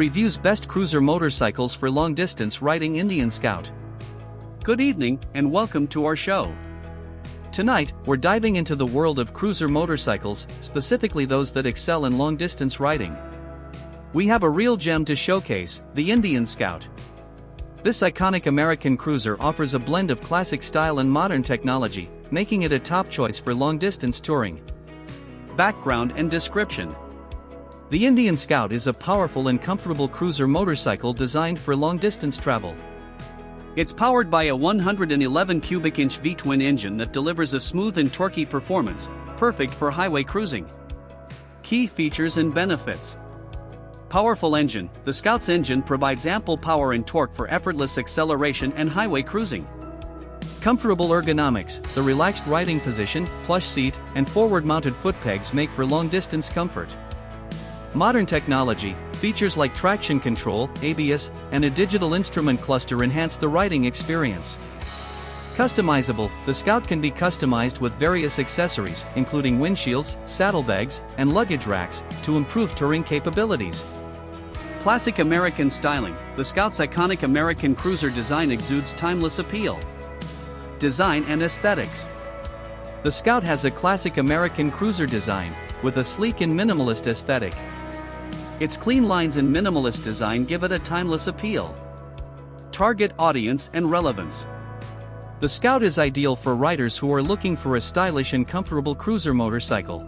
reviews best cruiser motorcycles for long-distance riding. Indian Scout. Good evening, and welcome to our show. Tonight, we're diving into the world of cruiser motorcycles, specifically those that excel in long-distance riding. We have a real gem to showcase, the Indian Scout. This iconic American cruiser offers a blend of classic style and modern technology, making it a top choice for long-distance touring. Background and description. The Indian Scout is a powerful and comfortable cruiser motorcycle designed for long-distance travel. It's powered by a 111 cubic inch V-twin engine that delivers a smooth and torquey performance, perfect for highway cruising. Key features and benefits. Powerful engine. The Scout's engine provides ample power and torque for effortless acceleration and highway cruising. Comfortable ergonomics. The relaxed riding position, plush seat, and forward-mounted foot pegs make for long-distance comfort. Modern technology. Features like traction control, ABS, and a digital instrument cluster enhance the riding experience. Customizable. The Scout can be customized with various accessories, including windshields, saddlebags, and luggage racks, to improve touring capabilities. Classic American styling. The Scout's iconic American cruiser design exudes timeless appeal. Design and aesthetics. The Scout has a classic American cruiser design, with a sleek and minimalist aesthetic. Its clean lines and minimalist design give it a timeless appeal. Target audience and relevance. The Scout is ideal for riders who are looking for a stylish and comfortable cruiser motorcycle.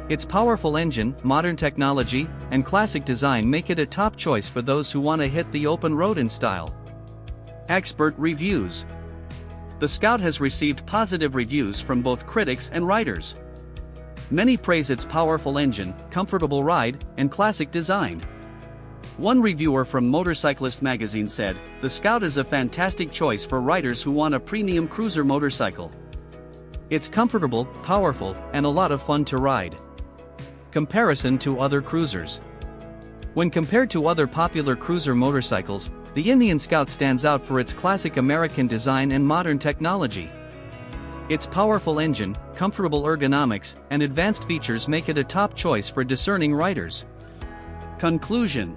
Its powerful engine, modern technology, and classic design make it a top choice for those who want to hit the open road in style. Expert reviews. The Scout has received positive reviews from both critics and riders. Many praise its powerful engine, comfortable ride, and classic design. One reviewer from Motorcyclist magazine said, "The Scout is a fantastic choice for riders who want a premium cruiser motorcycle. It's comfortable, powerful, and a lot of fun to ride." Comparison to other cruisers. When compared to other popular cruiser motorcycles, the Indian Scout stands out for its classic American design and modern technology. Its powerful engine, comfortable ergonomics, and advanced features make it a top choice for discerning riders. Conclusion.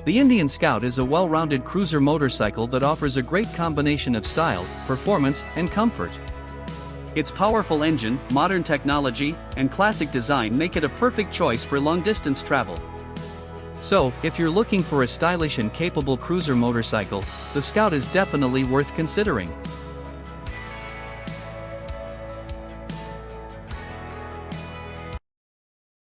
The Indian Scout is a well-rounded cruiser motorcycle that offers a great combination of style, performance, and comfort. Its powerful engine, modern technology, and classic design make it a perfect choice for long-distance travel. So, if you're looking for a stylish and capable cruiser motorcycle, the Scout is definitely worth considering.